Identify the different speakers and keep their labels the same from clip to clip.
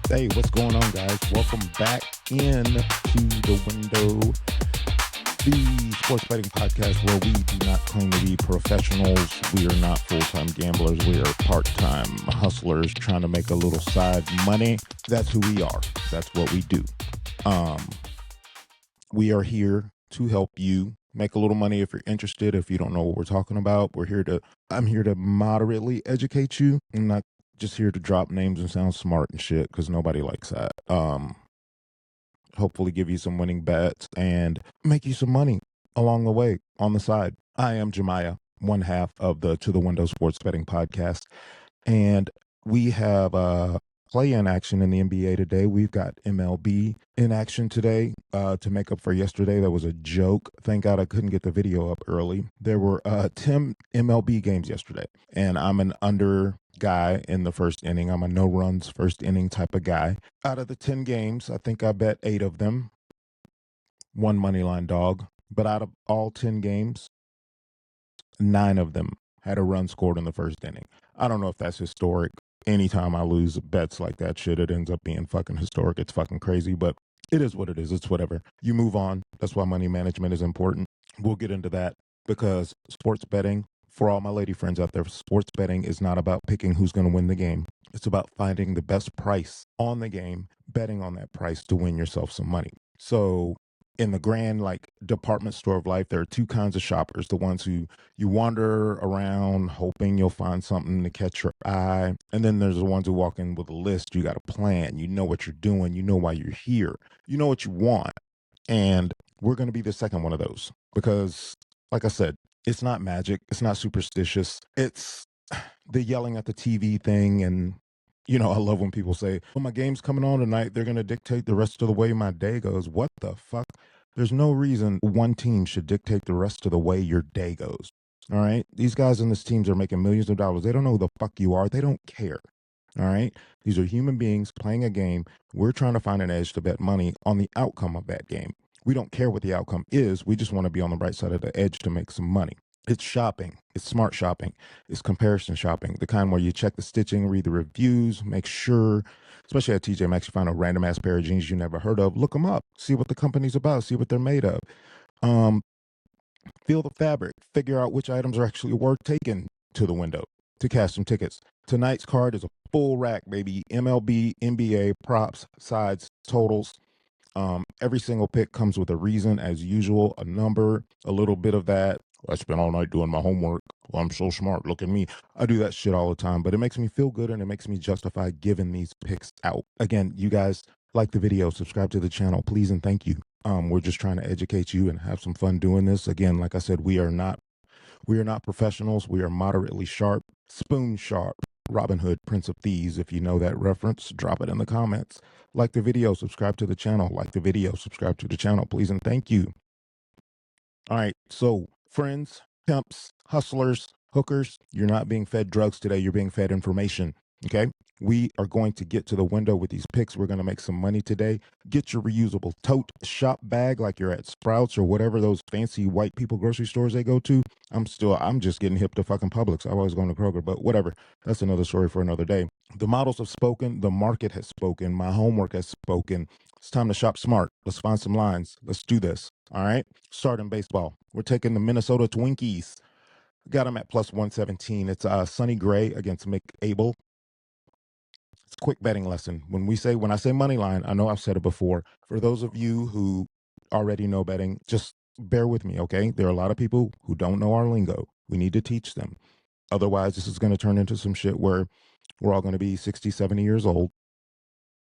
Speaker 1: Hey, what's going on, guys? Welcome back in to the window, the sports betting podcast where we do not claim to be professionals. We are not full-time gamblers. We are part-time hustlers trying to make a little side money. That's who we are. That's what we do. We are here to help you make a little money if you're interested. If you don't know what we're talking about, I'm here to moderately educate you. I'm not just here to drop names and sound smart and shit, because nobody likes that. Hopefully give you some winning bets and make you some money along the way on the side. I am Jemiah, one half of the To the Window Sports Betting Podcast, and we have play-in action in the NBA today. We've got MLB in action today to make up for yesterday. That was a joke. Thank God I couldn't get the video up early. There were 10 MLB games yesterday, and I'm an under guy in the first inning. I'm a no runs first inning type of guy. Out of the 10 games, I think I bet 8 of them, one money line dog. But out of all 10 games, 9 of them had a run scored in the first inning. I don't know if that's historic. Anytime I lose bets like that shit, it ends up being fucking historic. It's fucking crazy, but it is what it is. It's whatever. You move on. That's why money management is important. We'll get into that, because sports betting, for all my lady friends out there, sports betting is not about picking who's going to win the game. It's about finding the best price on the game, betting on that price to win yourself some money. So in the grand department store of life, there are two kinds of shoppers: the ones who you wander around hoping you'll find something to catch your eye, and then there's the ones who walk in with a list. You got a plan, you know what you're doing, you know why you're here, you know what you want. And we're going to be the second one of those, because like I said, it's not magic, it's not superstitious, it's the yelling at the TV thing. And I love when people say, "Oh, my game's coming on tonight, they're going to dictate the rest of the way my day goes." What the fuck? There's no reason one team should dictate the rest of the way your day goes. All right? These guys in this teams are making millions of dollars. They don't know who the fuck you are. They don't care. All right? These are human beings playing a game. We're trying to find an edge to bet money on the outcome of that game. We don't care what the outcome is. We just want to be on the right side of the edge to make some money. It's shopping. It's smart shopping. It's comparison shopping, the kind where you check the stitching, read the reviews, make sure, especially at TJ Maxx, you find a random ass pair of jeans you never heard of. Look them up. See what the company's about. See what they're made of. Feel the fabric. Figure out which items are actually worth taking to the window to cash some tickets. Tonight's card is a full rack, baby. MLB, NBA, props, sides, totals. Every single pick comes with a reason, as usual, a number, a little bit of that. I spent all night doing my homework. Well, I'm so smart. Look at me. I do that shit all the time, but it makes me feel good and it makes me justify giving these picks out. Again, you guys like the video, subscribe to the channel, please and thank you. We're just trying to educate you and have some fun doing this. Again, like I said, we are not professionals. We are moderately sharp, spoon sharp. Robin Hood, Prince of Thieves. If you know that reference, drop it in the comments. Like the video, subscribe to the channel. Like the video, subscribe to the channel, please and thank you. All right, so friends, pimps, hustlers, hookers, you're not being fed drugs today. You're being fed information, okay? We are going to get to the window with these picks. We're going to make some money today. Get your reusable tote shop bag like you're at Sprouts or whatever those fancy white people grocery stores they go to. I'm just getting hip to fucking Publix. I was going to Kroger, but whatever. That's another story for another day. The models have spoken. The market has spoken. My homework has spoken. It's time to shop smart. Let's find some lines. Let's do this. All right. Starting baseball. We're taking the Minnesota Twinkies. Got them at plus 117. It's Sonny Gray against Mick Abel. It's a quick betting lesson. When I say money line, I know I've said it before. For those of you who already know betting, just bear with me, okay? There are a lot of people who don't know our lingo. We need to teach them. Otherwise, this is going to turn into some shit where we're all going to be 60, 70 years old,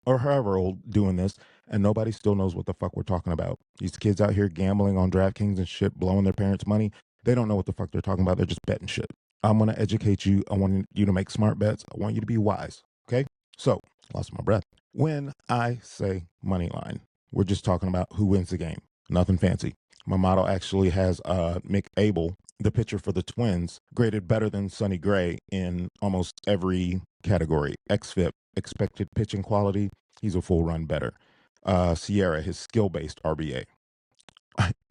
Speaker 1: or however old, doing this, and nobody still knows what the fuck we're talking about. These kids out here gambling on DraftKings and shit, blowing their parents' money. They don't know what the fuck they're talking about. They're just betting shit. I'm going to educate you. I want you to make smart bets. I want you to be wise, okay? So, lost my breath. When I say money line, we're just talking about who wins the game. Nothing fancy. My model actually has Mick Abel, the pitcher for the Twins, graded better than Sonny Gray in almost every category. XFIP, expected pitching quality, he's a full run better. Sierra, his skill-based RBA.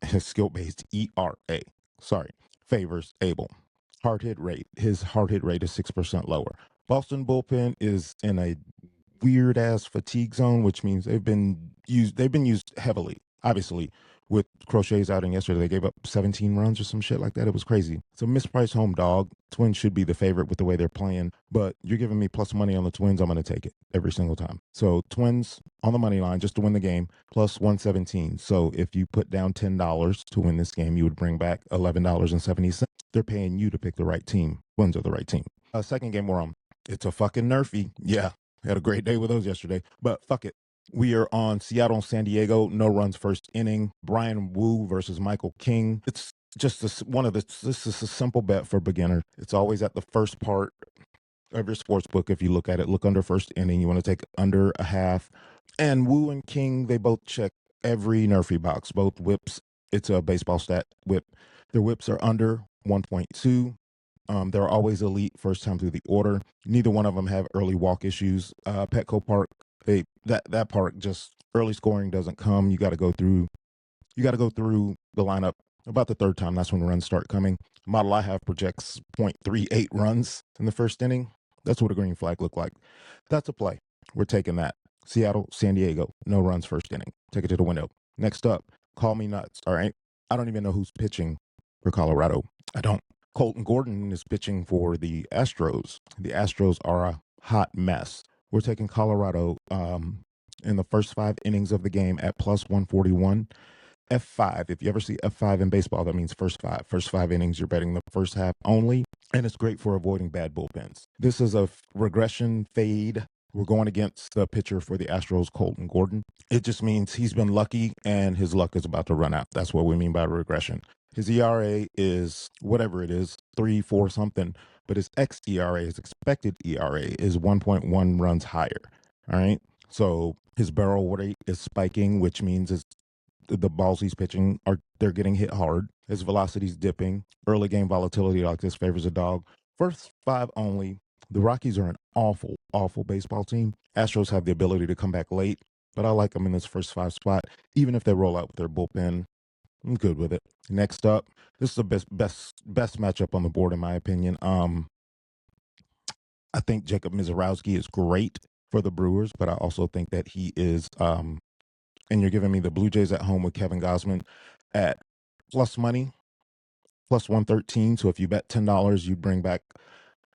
Speaker 1: His skill-based ERA, favors Abel. Hard hit rate, his hard hit rate is 6% lower. Boston bullpen is in a weird ass fatigue zone, which means they've been used heavily. Obviously, with Crochet's outing yesterday, they gave up 17 runs or some shit like that. It was crazy. It's a mispriced home dog. Twins should be the favorite with the way they're playing, but you're giving me plus money on the Twins. I'm going to take it every single time. So Twins on the money line just to win the game, plus 117. So if you put down $10 to win this game, you would bring back $11.70. They're paying you to pick the right team. Twins are the right team. Second game we're on. It's a fucking NRFI. Yeah, had a great day with those yesterday, but fuck it. We are on Seattle and San Diego. No runs first inning. Brian Wu versus Michael King. It's just this is a simple bet for beginner. It's always at the first part of your sports book. If you look at it, look under first inning. You want to take under a half. And Wu and King, they both check every NRFI box. Both whips. It's a baseball stat whip. Their whips are under 1.2. They're always elite first time through the order. Neither one of them have early walk issues. Petco Park, that park just early scoring doesn't come. You got to go through the lineup about the third time. That's when runs start coming. Model I have projects 0.38 runs in the first inning. That's what a green flag looked like. That's a play. We're taking that. Seattle, San Diego, no runs first inning. Take it to the window. Next up, call me nuts. All right. I don't even know who's pitching for Colorado. I don't. Colton Gordon is pitching for the Astros. The Astros are a hot mess. We're taking Colorado in the first 5 innings of the game at plus 141. F5. If you ever see F5 in baseball, that means first 5. First 5 innings, you're betting the first half only, and it's great for avoiding bad bullpens. This is a regression fade. We're going against the pitcher for the Astros, Colton Gordon. It just means he's been lucky, and his luck is about to run out. That's what we mean by regression. His ERA is whatever it is, 3, 4 something, but his xERA, his expected ERA, is 1.1 runs higher. All right. So his barrel rate is spiking, which means the balls he's pitching they're getting hit hard. His velocity's dipping. Early game volatility like this favors a dog. First 5 only. The Rockies are an awful, awful baseball team. Astros have the ability to come back late, but I like them in this first 5 spot. Even if they roll out with their bullpen, I'm good with it. Next up, this is the best matchup on the board in my opinion. I think Jacob Mizorowski is great for the Brewers, but I also think that he is and you're giving me the Blue Jays at home with Kevin Gausman at plus money, plus 113. So if you bet $10, you bring back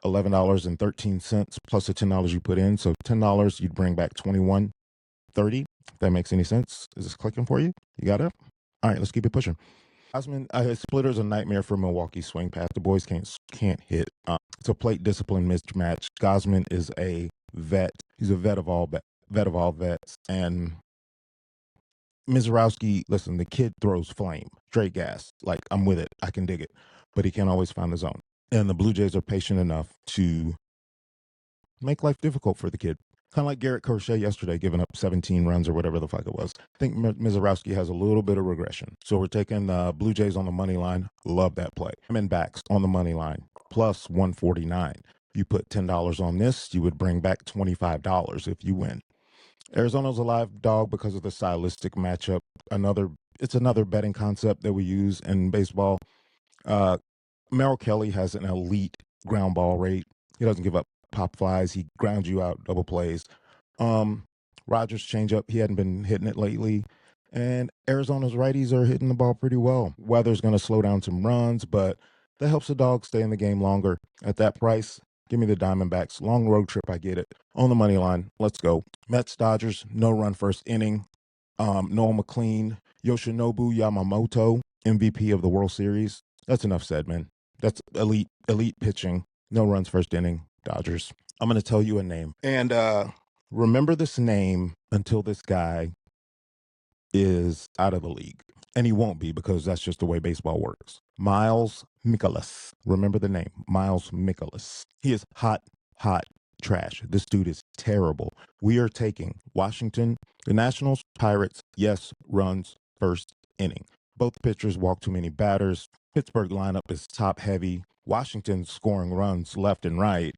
Speaker 1: $11.13 plus the $10 you put in. So $10, you'd bring back $21.30. If that makes any sense. Is this clicking for you? You got it? All right, let's keep it pushing. Gausman, his splitter's a nightmare for Milwaukee's swing path. The boys can't hit. It's a plate discipline mismatch. Gausman is a vet. He's a vet of all vets. And Mizorowski, listen, the kid throws flame, straight gas. Like, I'm with it. I can dig it. But he can't always find the zone. And the Blue Jays are patient enough to make life difficult for the kid. Kind of like Garrett Crochet yesterday, giving up 17 runs or whatever the fuck it was. I think Mizorowski has a little bit of regression. So we're taking the Blue Jays on the money line. Love that play. Diamondbacks on the money line, plus 149. You put $10 on this, you would bring back $25 if you win. Arizona's a live dog because of the stylistic matchup. It's another betting concept that we use in baseball. Merrill Kelly has an elite ground ball rate. He doesn't give up pop flies. He grounds you out, double plays. Rogers changeup, he hadn't been hitting it lately. And Arizona's righties are hitting the ball pretty well. Weather's going to slow down some runs, but that helps the dog stay in the game longer. At that price, give me the Diamondbacks. Long road trip, I get it. On the money line, let's go. Mets, Dodgers, no run first inning. Noel McLean, Yoshinobu Yamamoto, MVP of the World Series. That's enough said, man. That's elite pitching. No runs first inning, Dodgers. I'm going to tell you a name. And remember this name until this guy is out of the league. And he won't be because that's just the way baseball works. Miles Mikolas. Remember the name, Miles Mikolas. He is hot trash. This dude is terrible. We are taking Washington, the Nationals, Pirates, yes, runs first inning. Both pitchers walk too many batters. Pittsburgh lineup is top heavy. Washington scoring runs left and right.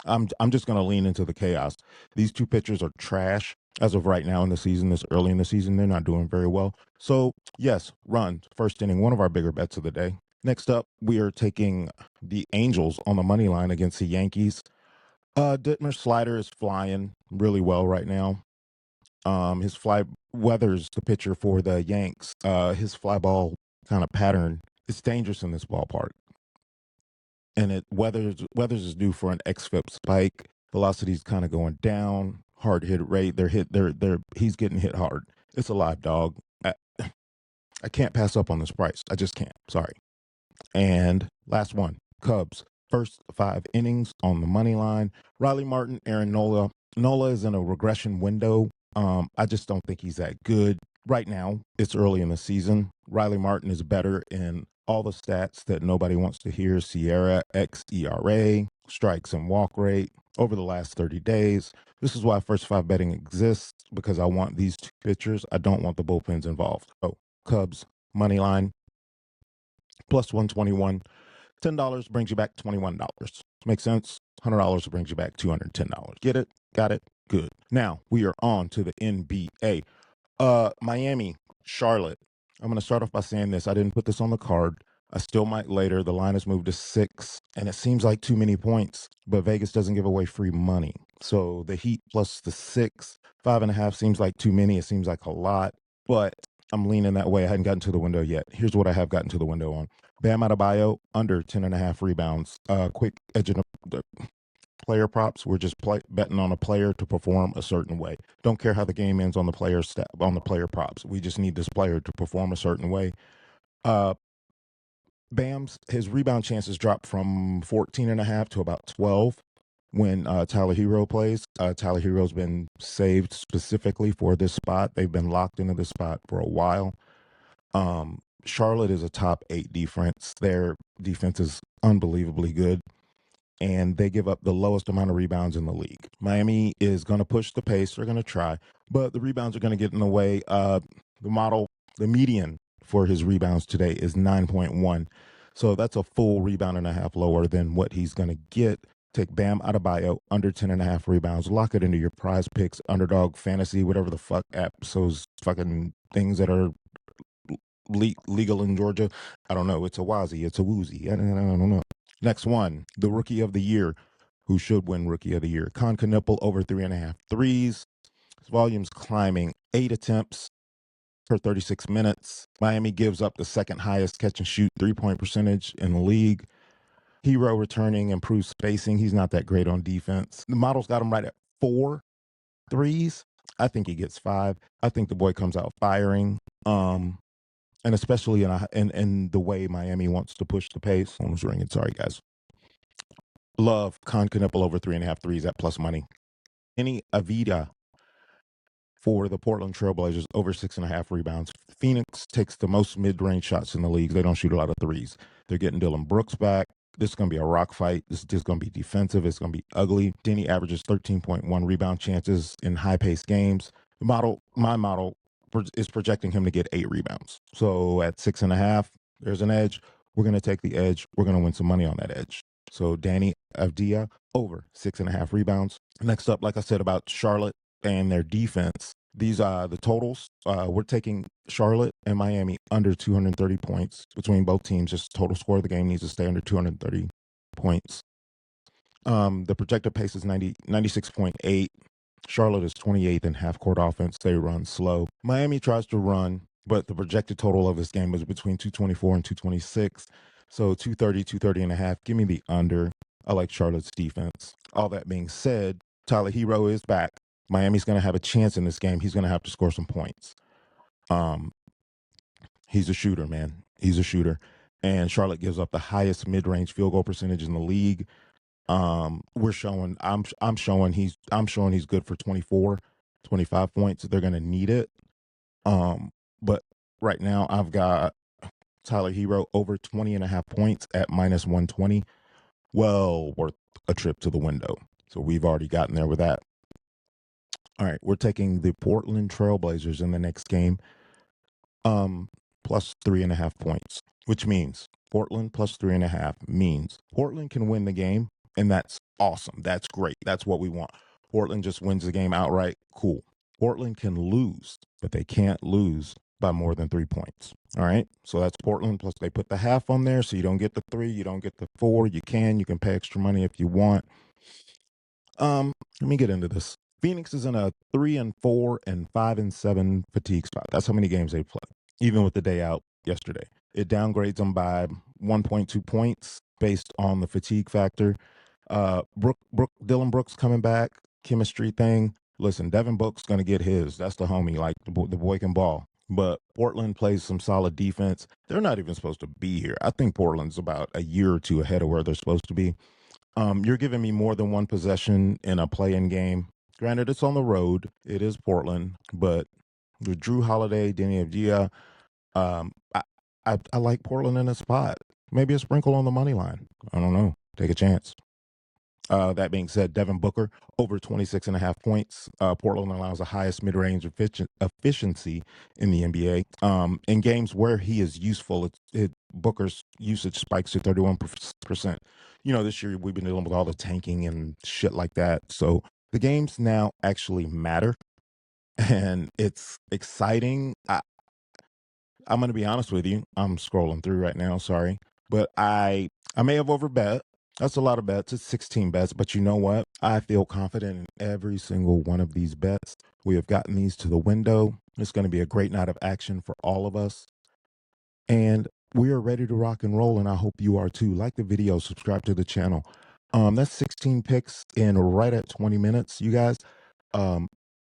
Speaker 1: I'm just going to lean into the chaos. These two pitchers are trash as of right now in the season. This early in the season, they're not doing very well. So yes, run first inning, one of our bigger bets of the day. Next up, we are taking the Angels on the money line against the Yankees. Dittmer's slider is flying really well right now. His fly weathers the pitcher for the Yanks. His fly ball kind of pattern is dangerous in this ballpark, and it weathers is due for an xFIP spike. Velocity's kind of going down. Hard hit rate. He's getting hit hard. It's a live dog. I can't pass up on this price. I just can't. Sorry. And last one, Cubs. First 5 innings on the money line. Riley Martin, Aaron Nola. Nola is in a regression window. I just don't think he's that good right now. It's early in the season. Riley Martin is better in all the stats that nobody wants to hear. Sierra, xERA, strikes and walk rate over the last 30 days. This is why first 5 betting exists, because I want these 2 pitchers. I don't want the bullpens involved. So Cubs, money line, plus 121. $10 brings you back $21. Makes sense? $100 brings you back $210. Get it? Got it? Good. Now we are on to the NBA. Miami, Charlotte. I'm going to start off by saying this. I didn't put this on the card. I still might later. The line has moved to 6, and it seems like too many points, but Vegas doesn't give away free money. So the Heat plus the 6, 5.5 seems like too many. It seems like a lot, but I'm leaning that way. I hadn't gotten to the window yet. Here's what I have gotten to the window on. Bam Adebayo, under 10.5 rebounds. Quick edge of the player props. We're just betting on a player to perform a certain way. Don't care how the game ends on the player props. We just need this player to perform a certain way. Bam's his rebound chances dropped from 14.5 to about 12 when Tyler Hero plays. Tyler Hero's been saved specifically for this spot. They've been locked into this spot for a while. Charlotte is a top 8 defense. Their defense is unbelievably good, and they give up the lowest amount of rebounds in the league. Miami is going to push the pace. They're going to try, but the rebounds are going to get in the way. The median for his rebounds today is 9.1. So that's a full rebound and a half lower than what he's going to get. Take Bam Adebayo, under 10.5 rebounds. Lock it into your prize picks, underdog, fantasy, whatever the fuck apps, those fucking things that are legal in Georgia. I don't know. It's a Wazzy. It's a Woozy. I don't know. Next one, the Rookie of the Year. Who should win Rookie of the Year? Con Knipple, over 3.5 threes. His volume's climbing. 8 attempts per 36 minutes. Miami gives up the second highest catch and shoot 3-point percentage in the league. Hero returning, improved spacing. He's not that great on defense. The model's got him right at 4 threes. I think he gets 5. I think the boy comes out firing. And especially in the way Miami wants to push the pace. Almost ringing. Sorry, guys. Love Con Knipple over 3.5 threes at plus money. Any Avita for the Portland Trailblazers, over 6.5 rebounds. Phoenix takes the most mid-range shots in the league. They don't shoot a lot of threes. They're getting Dylan Brooks back. This is going to be a rock fight. This is just going to be defensive. It's going to be ugly. Denny averages 13.1 rebound chances in high-paced games. My model is projecting him to get 8 rebounds. So at 6.5, there's an edge. We're going to take the edge. We're going to win some money on that edge. So Danny Avdia, over 6.5 rebounds. Next up, like I said about Charlotte and their defense, these are the totals. We're taking Charlotte and Miami under 230 points between both teams. Just total score of the game needs to stay under 230 points. The projected pace is 96.8. Charlotte is 28th in half-court offense. They run slow. Miami tries to run, but the projected total of this game is between 224 and 226. So 230 and a half. Give me the under. I like Charlotte's defense. All that being said, Tyler Hero is back. Miami's going to have a chance in this game. He's going to have to score some points. He's a shooter, man. He's a shooter. And Charlotte gives up the highest mid-range field goal percentage in the league. I'm showing he's good for 24, 25 points. They're going to need it. But right now I've got Tyler Hero over 20.5 points at minus 120. Well worth a trip to the window. So we've already gotten there with that. All right, we're taking the Portland Trailblazers in the next game, plus 3.5 points, which means Portland plus 3.5 means Portland can win the game, and that's awesome. That's great. That's what we want. Portland just wins the game outright. Cool. Portland can lose, but they can't lose by more than 3 points. All right, so that's Portland, plus they put the half on there, so you don't get the 3, you don't get the 4. You can pay extra money if you want. Let me get into this. Phoenix is in a 3-4 and 5-7 fatigue spot. That's how many games they play, even with the day out yesterday. It downgrades them by 1.2 points based on the fatigue factor. Dylan Brooks coming back, chemistry thing. Listen, Devin Book's going to get his. That's the homie. Like, the boy can ball. But Portland plays some solid defense. They're not even supposed to be here. I think Portland's about a year or two ahead of where they're supposed to be. You're giving me more than one possession in a play-in game. Granted, it's on the road. It is Portland. But with Drew Holiday, Denny Avdija, I like Portland in a spot. Maybe a sprinkle on the money line. I don't know. Take a chance. That being said, Devin Booker, over 26.5 points. Portland allows the highest mid-range efficiency in the NBA. In games where he is useful, Booker's usage spikes to 31%. You know, this year we've been dealing with all the tanking and shit like that. So the games now actually matter, and it's exciting. I'm going to be honest with you. I'm scrolling through right now. Sorry. But I may have overbet. That's a lot of bets. It's 16 bets. But you know what? I feel confident in every single one of these bets. We have gotten these to the window. It's going to be a great night of action for all of us. And we are ready to rock and roll, and I hope you are too. Like the video, subscribe to the channel. That's 16 picks in right at 20 minutes, you guys. I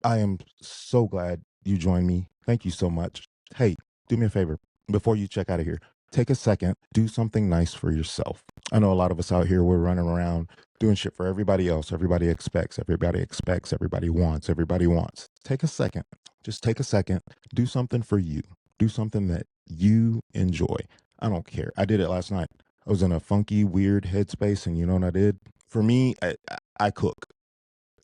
Speaker 1: am so glad you joined me. Thank you so much. Hey, do me a favor before you check out of here. Take a second, do something nice for yourself. I know a lot of us out here, we're running around doing shit for everybody else. Everybody expects, everybody wants. Take a second. Just take a second. Do something for you. Do something that you enjoy. I don't care. I did it last night. I was in a funky, weird headspace, and you know what I did? For me, I cook.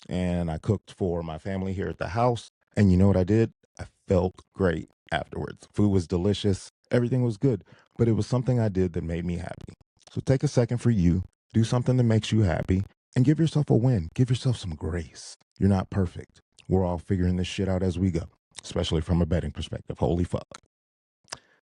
Speaker 1: And I cooked for my family here at the house. And you know what I did? I felt great afterwards. Food was delicious. Everything was good. But it was something I did that made me happy. So take a second for you. Do something that makes you happy. And give yourself a win. Give yourself some grace. You're not perfect. We're all figuring this shit out as we go. Especially from a betting perspective. Holy fuck.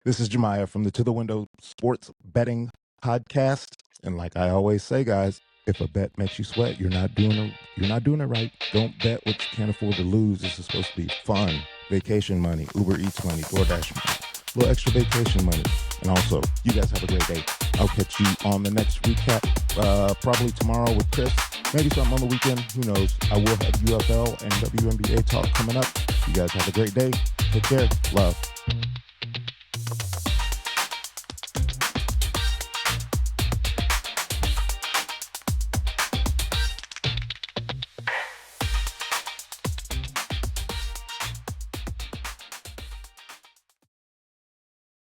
Speaker 1: This is Jemiah from the To The Window Sports Betting Podcast. And like I always say, guys, if a bet makes you sweat, you're not doing it right. Don't bet what you can't afford to lose. This is supposed to be fun. Vacation money, Uber Eats money, DoorDash money, a little extra vacation money. And also, you guys have a great day. I'll catch you on the next recap, probably tomorrow with Chris. Maybe something on the weekend. Who knows? I will have UFL and WNBA talk coming up. You guys have a great day. Take care. Love.